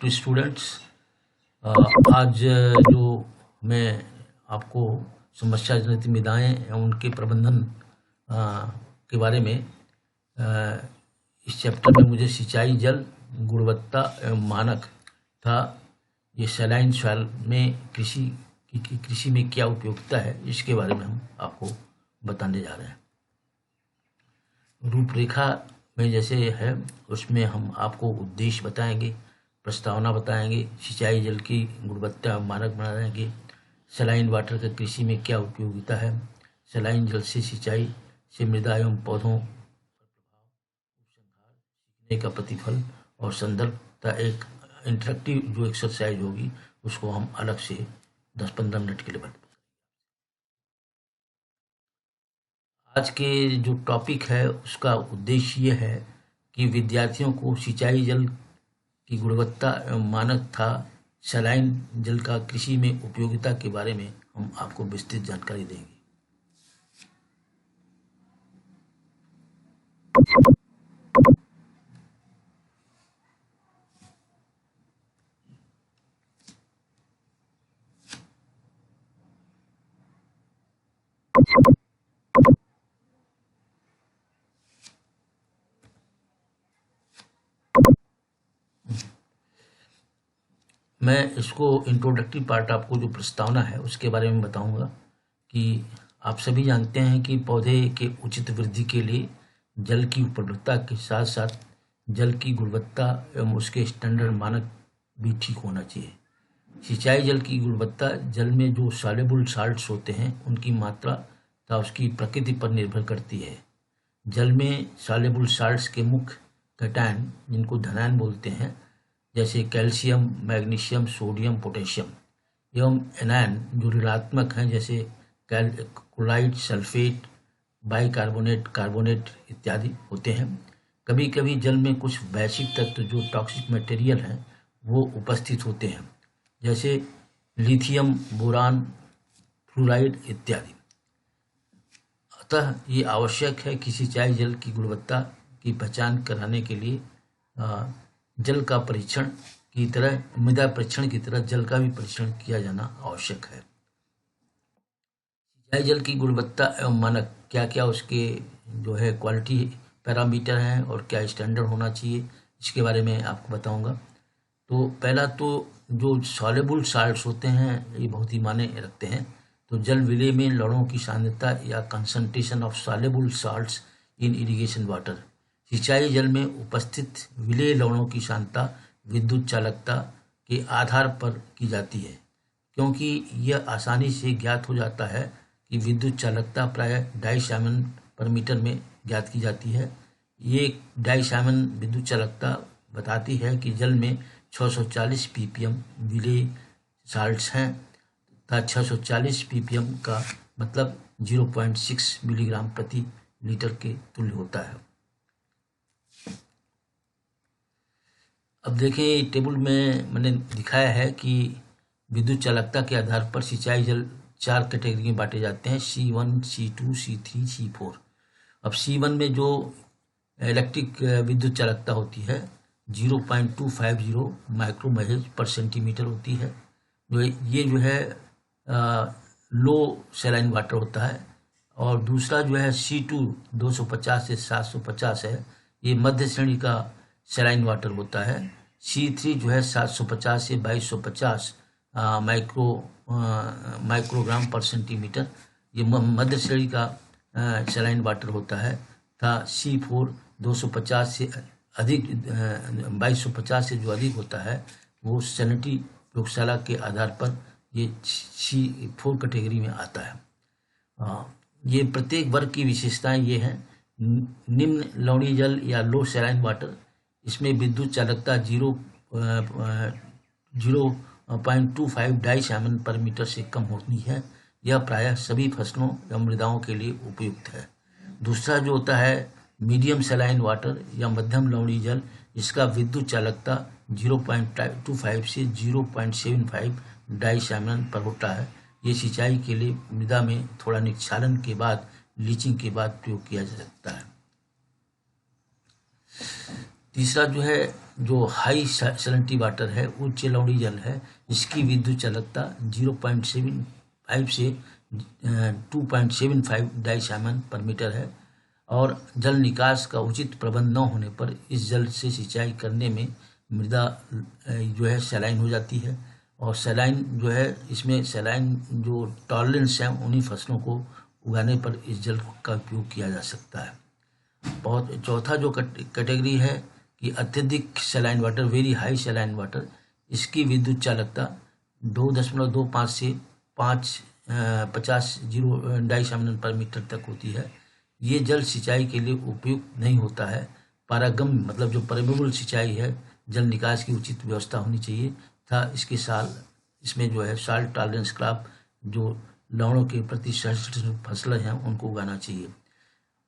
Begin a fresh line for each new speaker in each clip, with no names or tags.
To students. आज जो मैं आपको समस्या जनित मृदाएं एवं उनके प्रबंधन के बारे में इस चैप्टर में मुझे सिंचाई जल गुणवत्ता एवं मानक था ये सैलाइन सॉइल में कृषि में क्या उपयोगिता है, इसके बारे में हम आपको बताने जा रहे हैं। रूपरेखा में जैसे है उसमें हम आपको उद्देश्य बताएंगे, प्रस्तावना बताएंगे, सिंचाई जल की गुणवत्ता मानक बनाएंगे, सलाइन वाटर का कृषि में क्या उपयोगिता है, सलाइन जल से सिंचाई से मृदा एवं पौधों सीखने का प्रतिफल और संदर्भ तथा एक इंटरेक्टिव जो एक्सरसाइज होगी उसको हम अलग से 10-15 मिनट के लिए बताएंगे। आज के जो टॉपिक है उसका उद्देश्य ये है कि विद्यार्थियों को सिंचाई जल की गुणवत्ता एवं मानक था सलाइन जल का कृषि में उपयोगिता के बारे में हम आपको विस्तृत जानकारी देंगे। मैं इसको इंट्रोडक्टरी पार्ट आपको जो प्रस्तावना है उसके बारे में बताऊंगा कि आप सभी जानते हैं कि पौधे के उचित वृद्धि के लिए जल की उपलब्धता के साथ साथ जल की गुणवत्ता एवं उसके स्टैंडर्ड मानक भी ठीक होना चाहिए। सिंचाई जल की गुणवत्ता जल में जो सॉल्युबल साल्ट्स होते हैं उनकी मात्रा तथा उसकी प्रकृति पर निर्भर करती है। जल में सॉल्युबल साल्ट्स के मुख्य कैटायन जिनको धनायन बोलते हैं जैसे कैल्शियम, मैग्नीशियम, सोडियम, पोटेशियम एवं एनायन जो ऋणात्मक हैं जैसे क्लोराइड, सल्फेट, बाइकार्बोनेट, कार्बोनेट इत्यादि होते हैं। कभी कभी जल में कुछ वैश्विक तत्व जो टॉक्सिक मटेरियल हैं वो उपस्थित होते हैं जैसे लिथियम, बोरान, फ्लोराइड इत्यादि। अतः ये आवश्यक है कि सिंचाई जल की गुणवत्ता की पहचान कराने के लिए जल का परीक्षण की तरह मृदा परीक्षण की तरह जल का भी परीक्षण किया जाना आवश्यक है। सिंचाई जल की गुणवत्ता एवं मानक क्या क्या उसके जो है क्वालिटी पैरामीटर हैं और क्या स्टैंडर्ड होना चाहिए इसके बारे में आपको बताऊंगा। तो पहला तो जो सॉल्युबल साल्ट्स होते हैं ये बहुत ही मायने रखते हैं। तो जल विलय में लवणों की सांद्रता या concentration of soluble salts in irrigation water. सिंचाई जल में उपस्थित विलेय लवणों की सांद्रता विद्युत चालकता के आधार पर की जाती है, क्योंकि यह आसानी से ज्ञात हो जाता है कि विद्युत चालकता प्रायः डाइसाइमन पर मीटर में ज्ञात की जाती है। ये डाइसाइमन विद्युत चालकता बताती है कि जल में 640 ppm विलेय साल्ट्स हैं तथा 640 ppm का मतलब 0.6 मिलीग्राम प्रति लीटर के तुल्य होता है। अब देखें टेबल में मैंने दिखाया है कि विद्युत चालकता के आधार पर सिंचाई जल 4 कैटेगरी में बांटे जाते हैं, C1, C2, C3, C4। अब C1 में जो इलेक्ट्रिक विद्युत चालकता होती है 0.250 माइक्रोमहेज पर सेंटीमीटर होती है। ये जो है लो सैलाइन वाटर होता है। और दूसरा जो है C2 250 से 750 है, ये मध्य श्रेणी का सैलाइन वाटर होता है। C3 जो है 750 से 2250 माइक्रोग्राम पर सेंटीमीटर, ये मध्य श्रेणी का सैलाइन वाटर होता है। था C4 250 से अधिक 2250 से जो अधिक होता है वो सैनिटरी प्रयोगशाला के आधार पर ये C4 कैटेगरी में आता है। ये प्रत्येक वर्ग की विशेषताएं ये हैं। निम्न लवणीय जल या लो सैलाइन वाटर, इसमें विद्युत चालकता 0.25 डाइसाइमन पर मीटर से कम होती है। यह प्रायः सभी फसलों या मृदाओं के लिए उपयुक्त है। दूसरा जो होता है मीडियम सैलाइन वाटर या मध्यम लवणीय जल, इसका विद्युत चालकता 0.25 से 0.75 डाइसाइमन पर होता है। ये सिंचाई के लिए मृदा में थोड़ा निक्षालन के बाद लीचिंग के बाद प्रयोग किया जा सकता है। तीसरा जो है जो हाई सैलिनिटी वाटर है, उच्च लवणीय जल है, इसकी विद्युत चालकता 0.75 से 2.75 डाइसामन पर मीटर है। और जल निकास का उचित प्रबंध न होने पर इस जल से सिंचाई करने में मृदा जो है सैलाइन हो जाती है। और सैलाइन जो है, इसमें सैलाइन जो टॉलरेंस है, उन्हीं फसलों को उगाने पर इस जल का उपयोग किया जा सकता है। बहुत चौथा जो कैटेगरी है कि अत्यधिक saline water, very high saline water, इसकी विद्युत चालकता 2.25 से 50 डाइसामन पर मीटर तक होती है। ये जल सिंचाई के लिए उपयुक्त नहीं होता है। पारगम्य मतलब जो परमेबल सिंचाई है, जल निकास की उचित व्यवस्था होनी चाहिए था। इसमें जो है साल्ट टॉलरेंस क्रॉप, जो लवणों के प्रति सहिष्णु फसलें हैं, उनको उगाना चाहिए।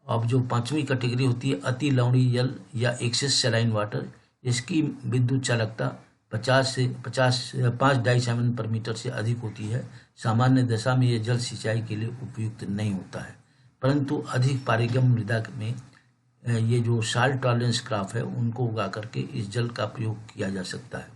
अब जो पांचवी कैटेगरी होती है अति लवणीय जल या एक्सेस सैलाइन वाटर, इसकी विद्युत चालकता 5 डाइसामन पर मीटर से अधिक होती है। सामान्य दशा में यह जल सिंचाई के लिए उपयुक्त नहीं होता है, परंतु अधिक पारगम्य मृदा में ये जो साल्ट टॉलरेंस क्रॉप है, उनको उगा करके इस जल का प्रयोग किया जा सकता है।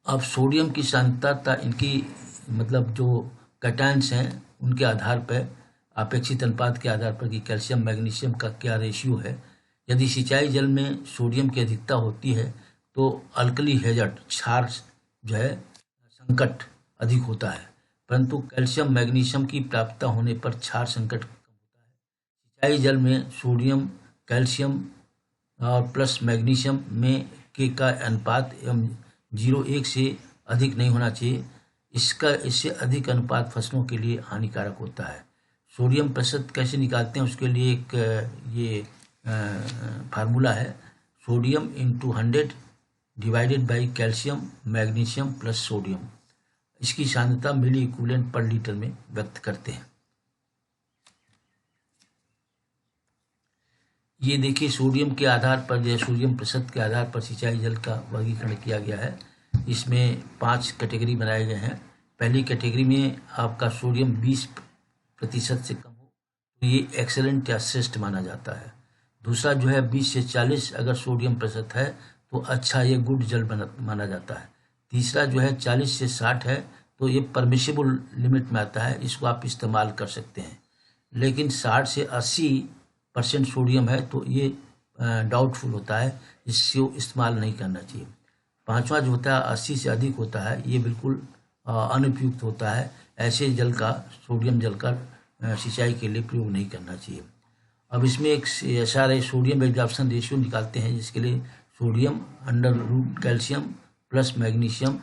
अब सोडियम की सांद्रता, इनकी मतलब जो कैटायंस हैं उनके आधार पर, अपेक्षित अनुपात के आधार पर कि कैल्शियम मैग्नीशियम का क्या रेशियो है। यदि सिंचाई जल में सोडियम की अधिकता होती है तो अल्कली हैजर्ड, क्षार जो है संकट अधिक होता है, परंतु कैल्शियम मैग्नीशियम की प्राप्तता होने पर क्षार संकट कम होता है। सिंचाई जल में सोडियम, कैल्शियम और प्लस मैग्नीशियम में का अनुपात 0:1 से अधिक नहीं होना चाहिए। इससे अधिक अनुपात फसलों के लिए हानिकारक होता है। सोडियम प्रतिशत कैसे निकालते हैं, उसके लिए एक ये फार्मूला है, sodium into 100 divided by calcium magnesium plus sodium. इसकी सांद्रता मिली इक्विवेलेंट पर लीटर में व्यक्त करते हैं। ये देखिए सोडियम के आधार पर, जो सोडियम प्रतिशत के आधार पर सिंचाई जल का वर्गीकरण किया गया है। इसमें 5 कैटेगरी बनाए गए हैं। पहली कैटेगरी में आपका सोडियम 20% से कम हो तो ये एक्सेलेंट या श्रेष्ठ माना जाता है। दूसरा जो है 20 से 40 अगर सोडियम प्रतिशत है तो अच्छा, ये गुड जल माना जाता है। तीसरा जो है 40 से 60 है तो ये परमिशिबल लिमिट में आता है, इसको आप इस्तेमाल कर सकते हैं। लेकिन 60 से 80% सोडियम है तो ये डाउटफुल होता है, इसको इस्तेमाल नहीं करना चाहिए। पांचवा जो होता है 80 से अधिक होता है, ये बिल्कुल अनुपयुक्त होता है। ऐसे जल का, सोडियम जल का सिंचाई के लिए प्रयोग नहीं करना चाहिए। अब इसमें एक SRA सोडियम एब्जॉर्प्शन रेशियो निकालते हैं, जिसके लिए sodium under root calcium plus magnesium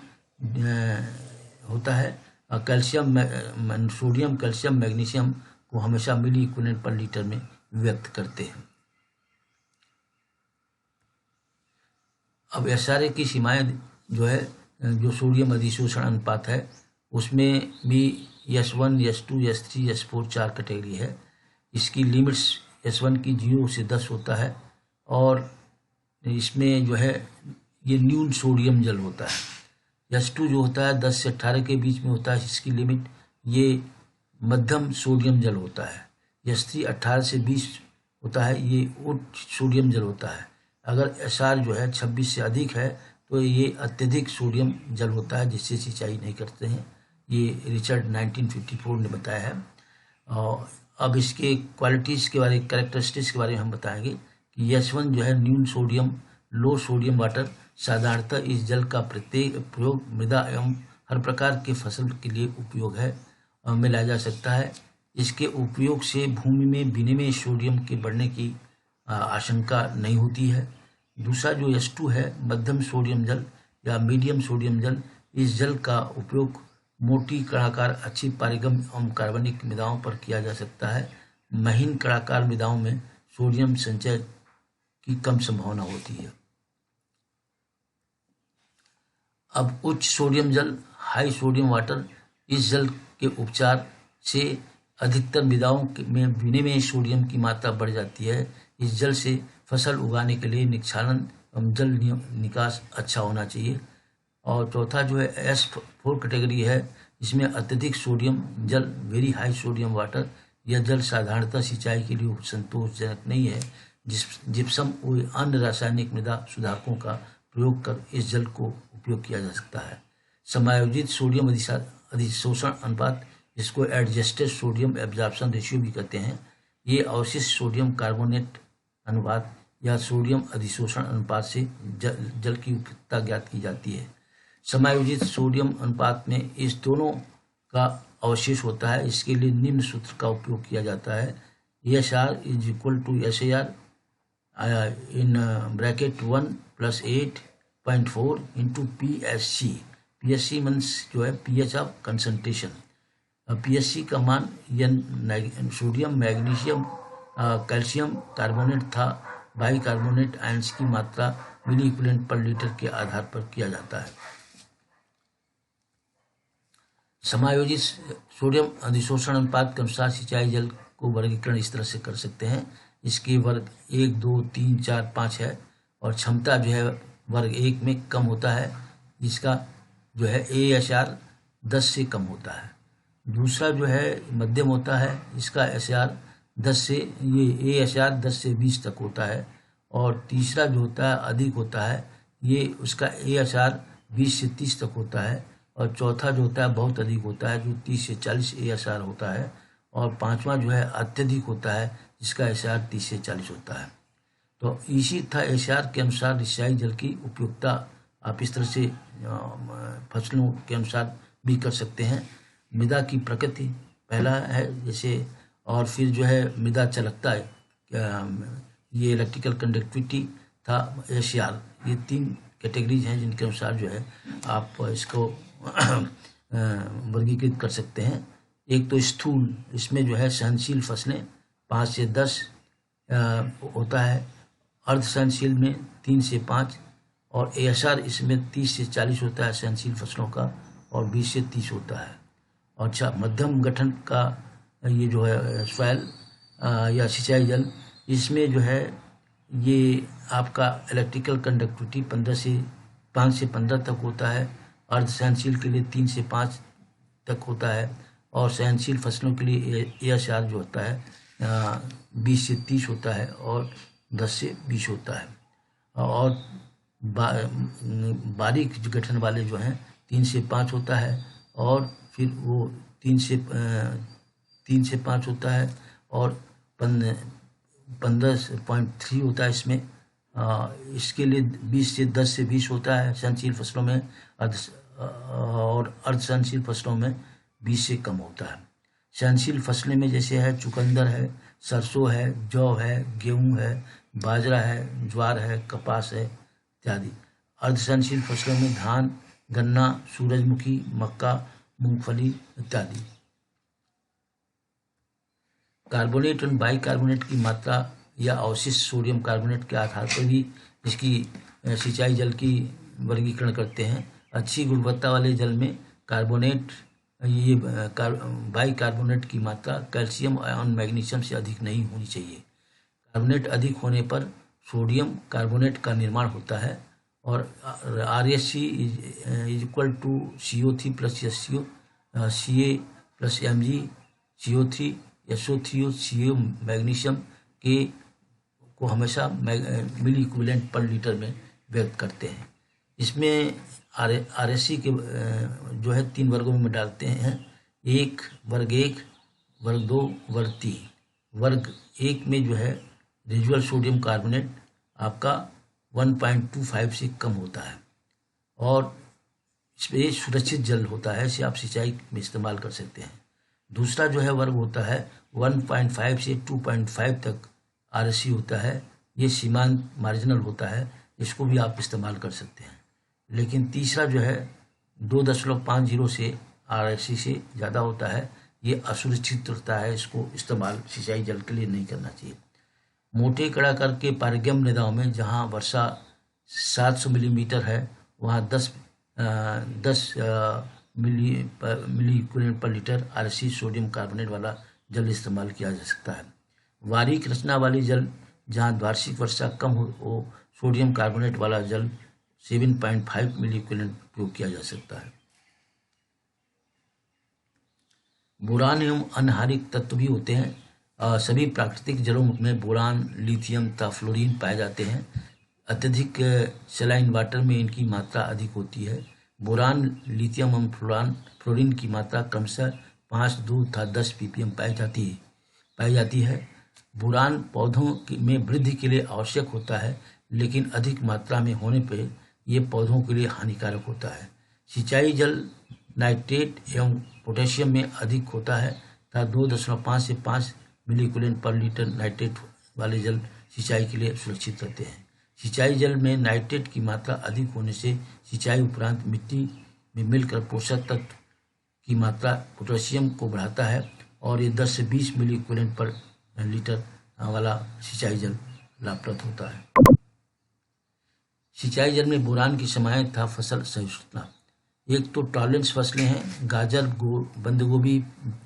होता है। सोडियम, कैल्शियम, मैग्नीशियम को हमेशा मिली इक्विवेलेंट पर लीटर में व्यक्त करते हैं। अब SRA की सीमाएं जो है, जो सोडियम अधिशोषण अनुपात है, उसमें भी S1, S2, S3, S4 4 category है। इसकी लिमिट्स S1 की 0 से 10 होता है और इसमें जो है ये न्यून सोडियम जल होता है। S2 जो होता है 10 से 18 के बीच में होता है, इसकी लिमिट, ये मध्यम सोडियम जल होता है। S3 18 से 20 होता है, ये उच्च सोडियम जल होता है। अगर SR जो है 26 से अधिक है तो ये अत्यधिक सोडियम जल होता है, जिससे सिंचाई नहीं करते हैं। ये रिचर्ड 1954 ने बताया है। और अब इसके क्वालिटीज़ के बारे, कैरेक्टरिस्टिक्स के बारे में हम बताएंगे कि S1 जो है न्यून सोडियम, लो सोडियम वाटर। साधारणतः इस जल का प्रत्येक प्रयोग मृदा एवं हर प्रकार के फसल के लिए उपयोग में लाया जा सकता है। इसके उपयोग से भूमि में विनिमय सोडियम के बढ़ने की आशंका नहीं होती है। दूसरा जो S2 है, मध्यम सोडियम जल या मीडियम सोडियम जल। इस जल का उपयोग मोटी कणाकार अच्छी पारगम्य एवं कार्बनिक मृदाओं पर किया जा सकता है। महीन कणाकार मृदाओं में सोडियम संचय की कम संभावना होती है। अब उच्च सोडियम जल, हाई सोडियम वाटर, इस जल के उपचार से अधिकतर मृदाओं में विनिमय सोडियम की मात्रा बढ़ जाती है। इस जल से फसल उगाने के लिए निक्षालन एवं जल निकास अच्छा होना चाहिए। और चौथा जो है S4 कैटेगरी है, इसमें अत्यधिक सोडियम जल, वेरी हाई सोडियम वाटर। यह जल साधारणतः सिंचाई के लिए संतोषजनक नहीं है। जिप्सम और अन्य रासायनिक मृदा सुधारकों का प्रयोग कर इस जल को उपयोग किया जा सकता है। समायोजित सोडियम अधिशोषण अनुपात, जिसको एडजस्टेड सोडियम एब्जॉर्प्शन रेशियो भी कहते हैं, ये अवशिष्ट सोडियम कार्बोनेट अनुपात या सोडियम अधिशोषण अनुपात से जल की उपयुक्तता ज्ञात की जाती है। समायोजित सोडियम अनुपात में इस दोनों का अवशेष होता है। इसके लिए निम्न सूत्र का उपयोग किया जाता है। ESR is equal to SAR in bracket 1 + 8.4 into PSC। PSC means जो है pH ऑफ कंसंट्रेशन। PSC का मान सोडियम, मैग्नीशियम, कैल्शियम कार्बोनेट था बाइकार्बोनेट आयंस की मात्रा मिली इक्विवेलेंट पर लीटर के आधार पर किया जाता है। समायोजित सोडियम अधिशोषण अनुपात के अनुसार सिंचाई जल को वर्गीकरण इस तरह से कर सकते हैं। इसके वर्ग 1, 2, 3, 4, 5 है और क्षमता जो है वर्ग 1 में कम होता है। इसका जो है ASR 10 से कम होता है। दूसरा जो है मध्यम होता है, इसका ASR 10 से 20 तक होता है। और तीसरा जो होता है अधिक होता है, ये उसका ASR 20 से 30 तक होता है। और चौथा जो होता है बहुत अधिक होता है, जो 30 से 40 ASR होता है। और पांचवा जो है अत्यधिक होता है, जिसका ASR 30 से 40 होता है। तो इसी था ASR के अनुसार सिंचाई जल की उपयुक्तता आप इस तरह से फसलों के अनुसार भी कर सकते हैं। मृदा की प्रकृति पहला है जैसे, और फिर जो है मृदा चालकता है, ये इलेक्ट्रिकल कंडक्टिविटी था, ASR। ये 3 कैटेगरीज हैं जिनके अनुसार जो है आप इसको वर्गीकृत कर सकते हैं। एक तो स्थूल, इसमें जो है सहनशील फसलें 5 से 10 होता है। अर्ध सहनशील में 3 से 5 और ASR इसमें 30 से 40 होता है सहनशील फसलों का, और 20 से 30 होता है। और अच्छा मध्यम गठन का ये जो है सॉइल या सिंचाई जल, इसमें जो है ये आपका इलेक्ट्रिकल कंडक्टिविटी 5 से 15 तक होता है। अर्ध सहनशील के लिए 3 से 5 तक होता है। और सहनशील फसलों के लिए ASR जो होता है 20 से 30 होता है और 10 से 20 होता है। और बारीक गठन वाले जो हैं 3 से 5 होता है, और फिर वो 3 से 5 होता है और 15.3 होता है इसमें। इसके लिए 10 से 20 होता है सहनशील फसलों में, और अर्ध सहनशील फसलों में 20 से कम होता है। सहनशील फसलें में जैसे है चुकंदर है, सरसों है, जौ है, गेहूं है, बाजरा है, ज्वार है, कपास है इत्यादि। अर्ध सहनशील फसलों में धान, गन्ना, सूरजमुखी, मक्का, मूंगफली इत्यादि। कार्बोनेट और बाइकार्बोनेट की मात्रा या अवशिष्ट सोडियम कार्बोनेट के आधार पर भी इसकी सिंचाई जल की वर्गीकरण करते हैं। अच्छी गुणवत्ता वाले जल में कार्बोनेट बाइकार्बोनेट की मात्रा कैल्शियम आयन मैग्नीशियम से अधिक नहीं होनी चाहिए। कार्बोनेट अधिक होने पर सोडियम कार्बोनेट का निर्माण होता है, और RSC is equal to CO3 + SCO, Ca + Mg, CO3, SO3, CO magnesium के को हमेशा मिली इक्विवेलेंट पर लीटर में व्यक्त करते हैं। इसमें RSC के जो है 3 वर्गों में डालते हैं, वर्ग 1, वर्ग 2, वर्ग 3। वर्ग 1 में जो है रेजुअल सोडियम कार्बोनेट आपका 1.25 से कम होता है, और इसमें सुरक्षित जल होता है, इसे आप सिंचाई में इस्तेमाल कर सकते हैं। दूसरा जो है वर्ग होता है 1.5 से 2.5 तक RSC होता है, ये सीमांत मार्जिनल होता है, इसको भी आप इस्तेमाल कर सकते हैं। लेकिन तीसरा जो है 2.50 से RSC से ज़्यादा होता है, ये असुरक्षित होता है, इसको इस्तेमाल सिंचाई जल के लिए नहीं करना चाहिए। मोटे कड़ाकर के पारगम्य मृदाओं में जहाँ वर्षा 700 मिलीमीटर है, वहाँ 10 milliequivalent per litre RSC sodium carbonate वाला जल इस्तेमाल किया जा सकता है। बारीक रचना वाली जल जहाँ वार्षिक वर्षा कम हो, सोडियम कार्बोनेट वाला जल 7.5 मिली इक्विवेलेंट उपयोग किया जा सकता है। बोरान एवं अन्य हानिक तत्व भी होते हैं। सभी प्राकृतिक जलों में बोरान, लिथियम तथा फ्लोरीन पाए जाते हैं। अत्यधिक सलाइन वाटर में इनकी मात्रा अधिक होती है। बोरान, लिथियम एवं फ्लोरीन की मात्रा क्रमशः 5, 2 तथा 10 ppm पाई जाती है। बोरान पौधों में वृद्धि के लिए आवश्यक होता है, लेकिन अधिक मात्रा में होने पर यह पौधों के लिए हानिकारक होता है। सिंचाई जल नाइट्रेट एवं पोटेशियम में अधिक होता है तथा 2.5 से 5 मिलीइक्विवेलेंट पर लीटर नाइट्रेट वाले जल सिंचाई के लिए सुरक्षित रहते हैं। सिंचाई जल में नाइट्रेट की मात्रा अधिक होने से सिंचाई उपरांत मिट्टी में मिलकर पोषक तत्व की मात्रा पोटेशियम को बढ़ाता है और ये 10 से 20 मिलीइक्विवेलेंट पर लीटर वाला सिंचाई जल लाभप्रद होता है। सिंचाई जल में बोरान की समाएं तथा फसल सहिष्णुता। एक तो टॉलरेंस फसलें हैं, गाजर, बंद गोभी,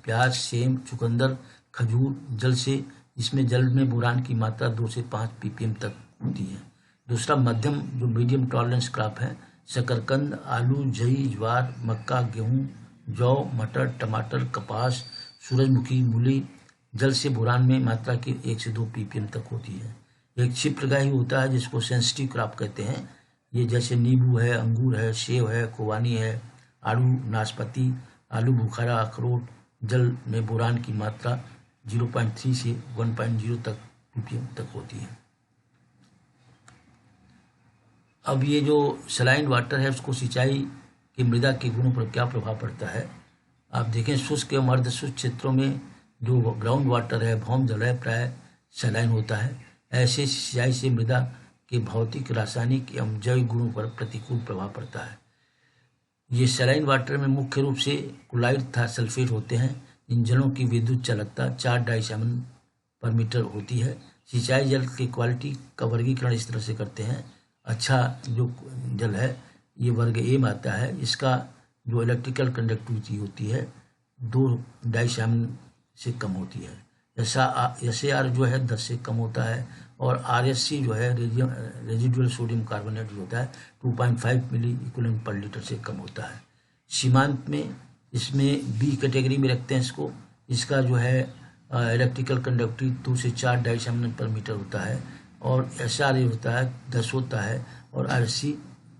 प्याज, सेम, चुकंदर, खजूर जल से, इसमें जल में बोरान की मात्रा 2 से 5 ppm तक होती है। दूसरा मध्यम जो मीडियम टॉलरेंस क्रॉप है, शकरकंद, आलू, जई, ज्वार, मक्का, गेहूं, जौ, मटर, टमाटर, कपास, सूरजमुखी, मूली जल से बोरान में मात्रा की 1 से 2 ppm तक होती है। एक क्षिप्रगाही होता है जिसको सेंसिटिव क्रॉप कहते हैं। ये जैसे नींबू है, अंगूर है, सेब है, खुबानी है, आड़ू, नाशपाती, आलू बुखारा, अखरोट जल में बोरान की मात्रा 0.3 से 1.0 तक ppm तक होती है। अब ये जो सलाइन वाटर है उसको सिंचाई की मृदा के गुणों पर क्या प्रभाव पड़ता है, आप देखें। शुष्क एवं अर्ध शुष्क क्षेत्रों में जो ग्राउंड वाटर है, भौम जल है, प्राय सलाइन होता है। ऐसे सिंचाई से मृदा के भौतिक, रासायनिक एवं जैविक गुणों पर प्रतिकूल प्रभाव पड़ता है। ये सलाइन वाटर में मुख्य रूप से क्लोराइड तथा सल्फेट होते हैं। इन जलों की विद्युत चालकता 4 डाइसैमन पर मीटर होती है। सिंचाई जल की क्वालिटी का वर्गीकरण इस तरह से करते हैं। अच्छा जो जल है ये वर्ग ए में आता है। इसका जो इलेक्ट्रिकल कंडक्टिविटी होती है 2 डाइसैमन से कम होती है। SAR जो है 10 से कम होता है और RSC जो है रेजिडुअल सोडियम कार्बोनेट जो होता है 2.5 मिली इक्विवेलेंट पर लीटर से कम होता है। सीमांत में इसमें बी कैटेगरी में रखते हैं इसको। इसका जो है इलेक्ट्रिकल कंडक्टिविटी 2 से 4 डाइसैमन पर मीटर होता है और SRA होता है 10 होता है और RSC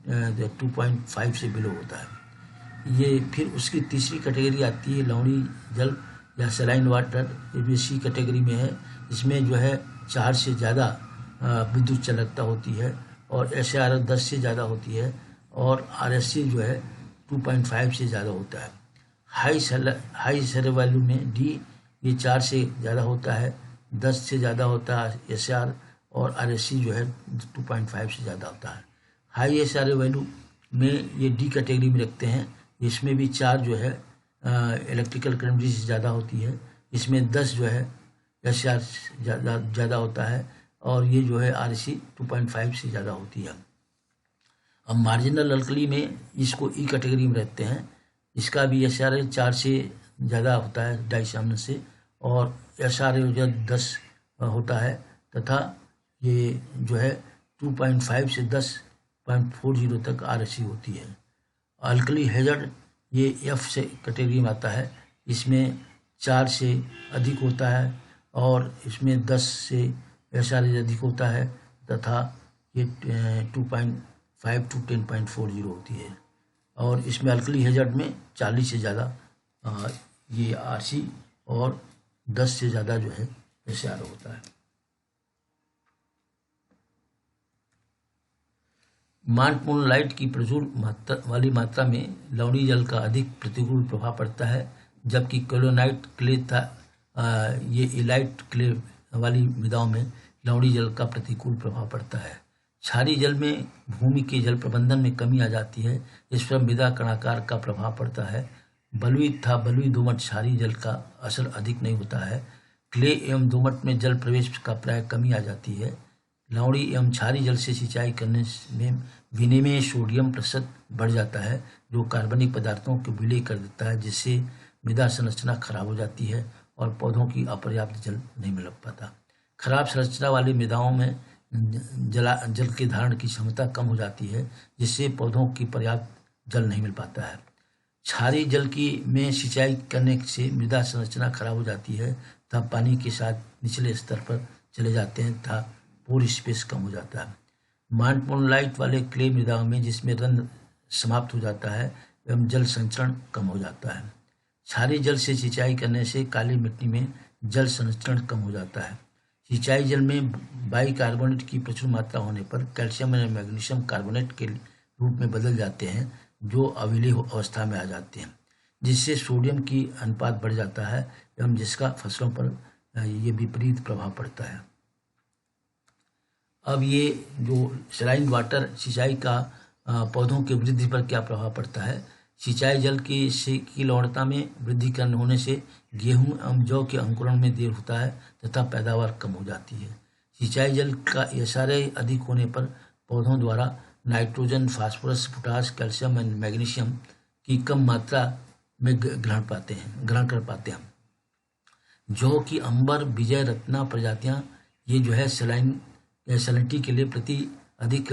2.5 से बिलो होता है। ये फिर उसकी तीसरी कैटेगरी आती है लवणी जल या सलाइन वाटर, ये भी सी कैटेगरी में है। इसमें जो है 4 से ज़्यादा विद्युत चालकता होती है और SAR 10 से ज़्यादा होती है और RSC जो है 2.5 से ज़्यादा होता है। हाई सर वैल्यू में D ये 4 से ज़्यादा होता है, 10 से ज़्यादा होता है SAR और RSC जो है 2.5 से ज़्यादा होता है। हाई SRA वैल्यू में ये D कैटेगरी में रखते हैं। इसमें भी 4 जो है इलेक्ट्रिकल कंडक्टिविटी से ज़्यादा होती है। इसमें 10 जो है SR ज़्यादा होता है और ये जो है RSC 2.5 से ज़्यादा होती है। अब मार्जिनल अल्कली में इसको ई कैटेगरी में रखते हैं। इसका भी SRA 4 से ज़्यादा होता है डाइसैमन से और SRA जो 10 होता है तथा ये जो है 2.5 से 10.40 तक RSC होती है। अल्कली हैज़र्ड ये F से कैटेगरी में आता है। इसमें 4 से अधिक होता है और इसमें 10 से SRA अधिक होता है तथा ये 2.5 to 10.40 होती है और इसमें अल्कली हैज़र्ड में 40 से ज़्यादा ये RC और 10 से ज़्यादा जो है SR होता है। मानपूर्ण लाइट की प्रचुर वाली मात्रा में लवणीय जल का अधिक प्रतिकूल प्रभाव पड़ता है, जबकि क्लोराइट क्ले था ये इलाइट क्ले वाली मृदाओं में लवणीय जल का प्रतिकूल प्रभाव पड़ता है। क्षारीय जल में भूमि के जल प्रबंधन में कमी आ जाती है, इस पर मृदा कणाकार का प्रभाव पड़ता है। बलुई दोमट क्षारीय जल का असर अधिक नहीं होता है। क्ले एवं दोमट में जल प्रवेश का प्राय कमी आ जाती है। लवणीय एवं क्षारीय जल से सिंचाई करने में विनिमय सोडियम प्रतिशत बढ़ जाता है, जो कार्बनिक पदार्थों को विलय कर देता है, जिससे मृदा संरचना खराब हो जाती है और पौधों की अपर्याप्त जल नहीं मिल पाता। खराब संरचना वाली मृदाओं में जल के धारण की क्षमता कम हो जाती है, जिससे पौधों की पर्याप्त जल नहीं मिल पाता है। क्षारीय जल की में सिंचाई करने से मृदा संरचना खराब हो जाती है तथा पानी के साथ निचले स्तर पर चले जाते हैं तथा पोर स्पेस कम हो जाता है। मार्टमोनलाइट वाले क्ले मृदाओं में जिसमें रंध्र समाप्त हो जाता है एवं जल संचरण कम हो जाता है। क्षारीय जल से सिंचाई करने से काली मिट्टी में जल संचरण कम हो जाता है। सिंचाई जल में बाइकार्बोनेट की प्रचुर मात्रा होने पर कैल्शियम और मैग्नीशियम कार्बोनेट के रूप में बदल जाते हैं जो अविलीय अवस्था में आ जाते हैं, जिससे सोडियम की अनुपात बढ़ जाता है एवं जिसका फसलों पर ये विपरीत प्रभाव पड़ता है। अब ये जो सलाइन वाटर सिंचाई का पौधों की वृद्धि पर क्या प्रभाव पड़ता है। सिंचाई जल की लवणता में वृद्धि होने से गेहूं एवं जौ के अंकुरण में देर होता है तथा पैदावार कम हो जाती है। सिंचाई जल का एसआरए अधिक होने पर पौधों द्वारा nitrogen, phosphorus, potash, calcium and magnesium की कम मात्रा में ग्रहण कर पाते हैं। जौ की अंबर, विजय, रत्ना प्रजातियां ये जो है सैलिनिटी के लिए प्रति अधिक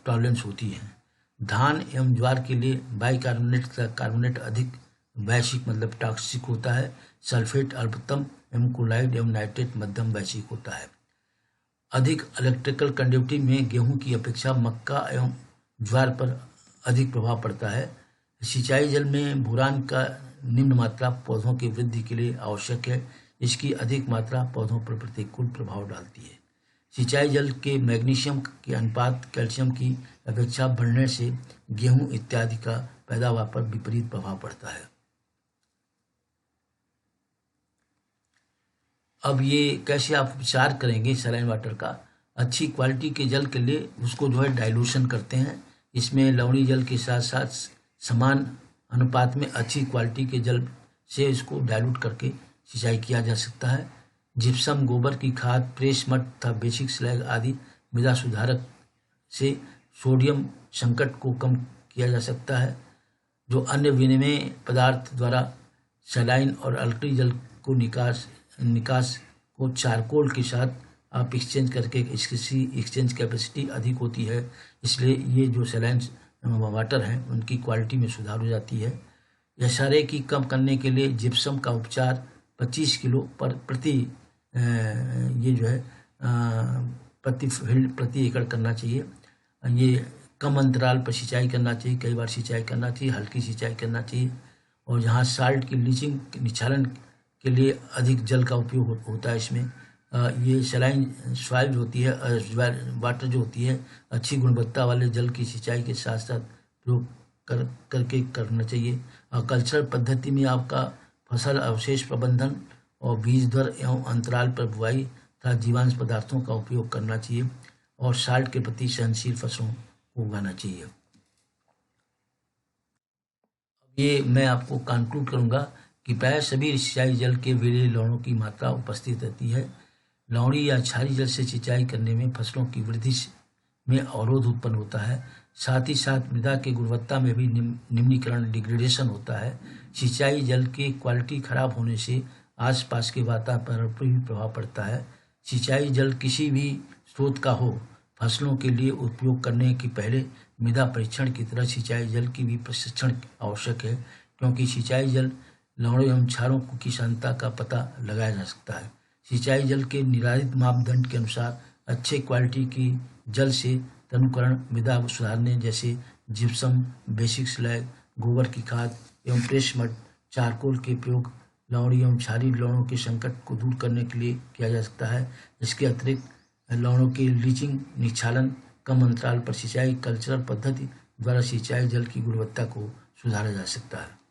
टॉलरेंस होती हैं। धान एवं ज्वार के लिए बाइकार्बोनेट तथा कार्बोनेट अधिक वैशिक मतलब टॉक्सिक होता है। सल्फेट अल्पतम एवं क्लोराइड एवं नाइट्रेट मध्यम वैशिक होता है। अधिक इलेक्ट्रिकल कंडक्टिविटी में गेहूं की अपेक्षा मक्का एवं ज्वार पर अधिक प्रभाव पड़ता है। सिंचाई जल में बोरान का निम्न मात्रा पौधों की वृद्धि के लिए आवश्यक है। इसकी अधिक मात्रा पौधों पर प्रतिकूल प्रभाव डालती है। सिंचाई जल के मैग्नीशियम के अनुपात कैल्शियम की अपेक्षा बढ़ने से गेहूं इत्यादि का पैदावार पर विपरीत प्रभाव पड़ता है। अब ये कैसे आप विचार करेंगे सलाइन वाटर का। अच्छी क्वालिटी के जल के लिए उसको जो है डाइल्यूशन करते हैं। इसमें लवणीय जल के साथ साथ समान अनुपात में अच्छी क्वालिटी के जल से इसको डाइल्यूट करके सिंचाई किया जा सकता है। जिप्सम, गोबर की खाद, प्रेस मड तथा बेसिक स्लैग आदि मृदा सुधारक से सोडियम संकट को कम किया जा सकता है। जो अन्य विनिमय पदार्थ द्वारा सलाइन और अल्कली जल को निकास को चारकोल के साथ आप एक्सचेंज करके इसकी एक्सचेंज कैपेसिटी अधिक होती है, इसलिए ये जो सलाइन वाटर हैं उनकी क्वालिटी में सुधार हो जाती है। एसआरए की कम करने के लिए जिप्सम का उपचार 25 किलो प्रति ये जो है प्रति एकड़ करना चाहिए। ये कम अंतराल पर सिंचाई करना चाहिए, कई बार सिंचाई करना चाहिए, हल्की सिंचाई करना चाहिए। और जहाँ साल्ट की लीचिंग निक्षालन के लिए अधिक जल का उपयोग होता है इसमें ये सलाइन सॉइल होती है वाटर जो होती है अच्छी गुणवत्ता वाले जल की सिंचाई के साथ साथ प्रयोग करके करना चाहिए। कल्चरल पद्धति में आपका फसल अवशेष प्रबंधन और बीज दर एवं अंतराल पर बुआई तथा जीवांश पदार्थों का उपयोग करना चाहिए और साल्ट के प्रति सहनशील फसलों को उगाना चाहिए। ये मैं आपको कंक्लूड करूंगा कि प्राय सभी सिंचाई जल के विलेय लवणों की मात्रा उपस्थित रहती है। लवणीय या क्षारीय जल से सिंचाई करने में फसलों की वृद्धि में अवरोध उत्पन्न होता है। साथ ही साथ मृदा की गुणवत्ता में भी निम्नीकरण डिग्रेडेशन होता है। सिंचाई जल की क्वालिटी खराब होने से आसपास के वातावरण पर भी प्रभाव पड़ता है। सिंचाई जल किसी भी स्रोत का हो, फसलों के लिए उपयोग करने के पहले मृदा परीक्षण की तरह सिंचाई जल की भी प्रशिक्षण आवश्यक है, क्योंकि सिंचाई जल लवणों एवं क्षारों की सांद्रता का पता लगाया जा सकता है। सिंचाई जल के निर्धारित मापदंड के अनुसार अच्छे क्वालिटी की जल से तनुकरण मृदा सुधारने जैसे जिप्सम, बेसिक स्लैग, गोबर की खाद एवं प्रेस मड, चारकोल के प्रयोग लवणीय एवं क्षारीय लवणों के संकट को दूर करने के लिए किया जा सकता है। इसके अतिरिक्त लवणों की लीचिंग, निक्षालन, कम अंतराल पर सिंचाई, कल्चरल पद्धति द्वारा सिंचाई जल की गुणवत्ता को सुधारा जा सकता है।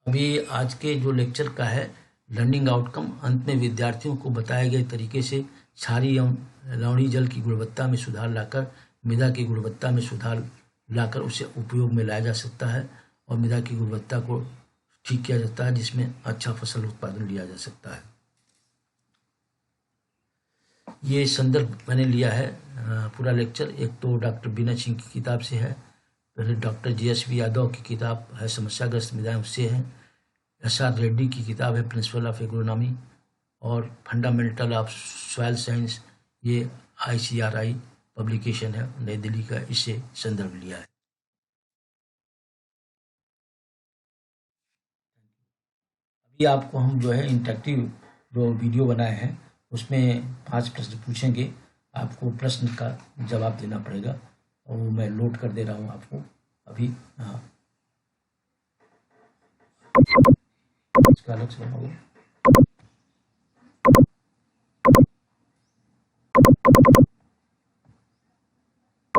अभी आज के जो लेक्चर का है लर्निंग आउटकम, अंत में विद्यार्थियों को बताए गए तरीके से क्षारीय एवं लवणीय जल की गुणवत्ता में सुधार लाकर मृदा की गुणवत्ता में सुधार लाकर उसे उपयोग में लाया जा सकता है और मृदा की गुणवत्ता को ठीक किया जाता है, जिसमें अच्छा फसल उत्पादन लिया जा सकता है। ये संदर्भ मैंने लिया है पूरा लेक्चर, एक तो डॉक्टर बीना सिंह की किताब से है, फिर डॉक्टर GSV यादव की किताब है समस्याग्रस्त मृदाएं उससे है, SR रेड्डी की किताब है प्रिंसिपल ऑफ एग्रोनॉमी, और फंडामेंटल ऑफ सॉइल साइंस ये ICRI पब्लिकेशन है नई दिल्ली का, इससे संदर्भ लिया है। ये आपको हम जो है इंटरेक्टिव जो वीडियो बनाए हैं उसमें 5 प्रश्न पूछेंगे, आपको प्रश्न का जवाब देना पड़ेगा और वो मैं लोड कर दे रहा हूँ आपको अभी। हाँ, इसका अलग से होगा।